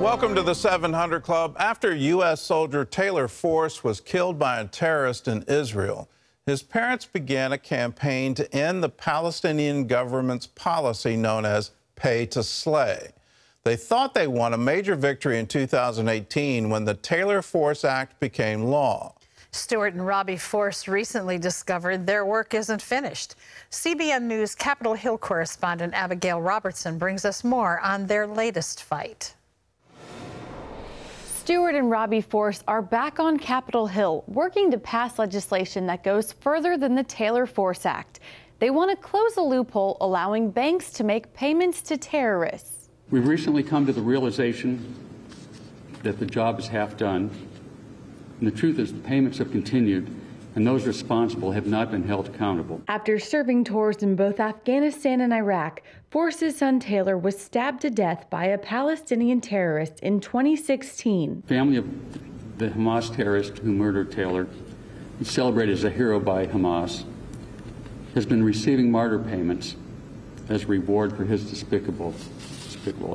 Welcome to the 700 Club. After U.S. soldier Taylor Force was killed by a terrorist in Israel, his parents began a campaign to end the Palestinian government's policy known as pay to slay. They thought they won a major victory in 2018 when the Taylor Force Act became law. Stuart and Robby Force recently discovered their work isn't finished. CBN News Capitol Hill correspondent Abigail Robertson brings us more on their latest fight. Stuart and Robby Force are back on Capitol Hill, working to pass legislation that goes further than the Taylor Force Act. They want to close a loophole allowing banks to make payments to terrorists. We've recently come to the realization that the job is half done. And the truth is the payments have continued, and those responsible have not been held accountable. After serving tours in both Afghanistan and Iraq, Force's son Taylor was stabbed to death by a Palestinian terrorist in 2016. The family of the Hamas terrorist who murdered Taylor, celebrated as a hero by Hamas, has been receiving martyr payments as a reward for his despicable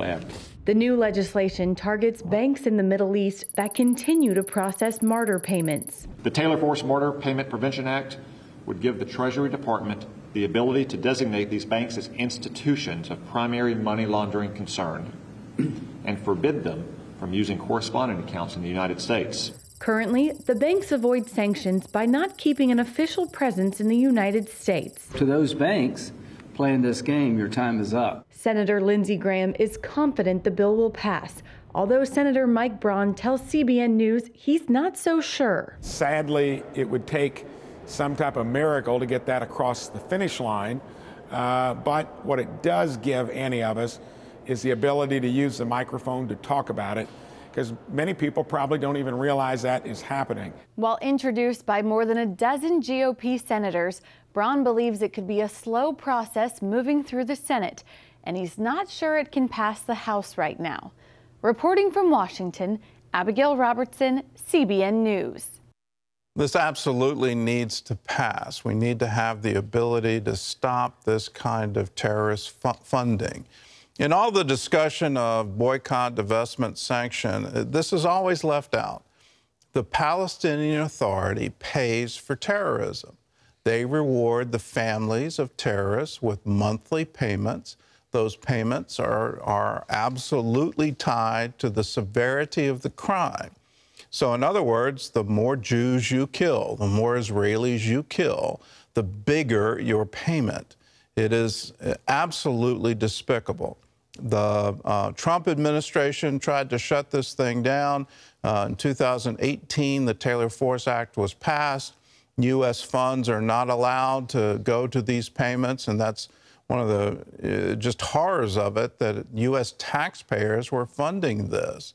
act. The new legislation targets banks in the Middle East that continue to process martyr payments. The Taylor Force Martyr Payment Prevention Act would give the Treasury Department the ability to designate these banks as institutions of primary money laundering concern and forbid them from using correspondent accounts in the United States. Currently, the banks avoid sanctions by not keeping an official presence in the United States. To those banks playing this game, your time is up. Senator Lindsey Graham is confident the bill will pass, although Senator Mike Braun tells CBN News he's not so sure. Sadly, it would take some type of miracle to get that across the finish line, but what it does give any of us is the ability to use the microphone to talk about it, because many people probably don't even realize that is happening. While introduced by more than a dozen GOP senators, Braun believes it could be a slow process moving through the Senate, and he's not sure it can pass the House right now. Reporting from Washington, Abigail Robertson, CBN News. This absolutely needs to pass. We need to have the ability to stop this kind of terrorist funding. In all the discussion of boycott, divestment, sanction, this is always left out. The Palestinian Authority pays for terrorism. They reward the families of terrorists with monthly payments. Those payments are absolutely tied to the severity of the crime. So in other words, the more Jews you kill, the more Israelis you kill, the bigger your payment. It is absolutely despicable. The Trump administration tried to shut this thing down. In 2018, the Taylor Force Act was passed. U.S. funds are not allowed to go to these payments, and that's one of the just horrors of it, that U.S. taxpayers were funding this.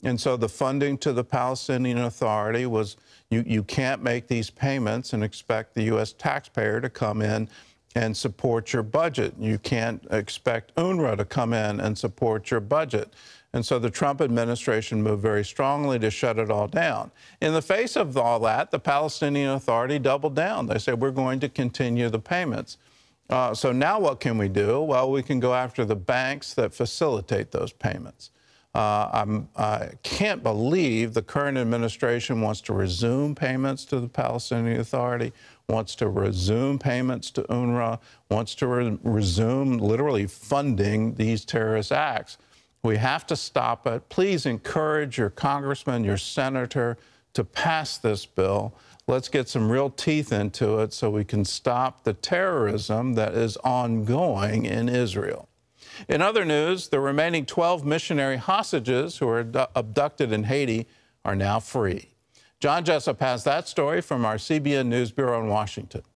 And so the funding to the Palestinian Authority was, you can't make these payments and expect the U.S. taxpayer to come in and support your budget. You can't expect UNRWA to come in and support your budget. And so the Trump administration moved very strongly to shut it all down. In the face of all that, the Palestinian Authority doubled down. They said, we're going to continue the payments. So now what can we do? Well, we can go after the banks that facilitate those payments. I can't believe the current administration wants to resume payments to the Palestinian Authority, wants to resume payments to UNRWA, wants to resume literally funding these terrorist acts. We have to stop it. Please encourage your congressman, your senator to pass this bill. Let's get some real teeth into it so we can stop the terrorism that is ongoing in Israel. In other news, the remaining 12 missionary hostages who were abducted in Haiti are now free. John Jessup has that story from our CBN News Bureau in Washington.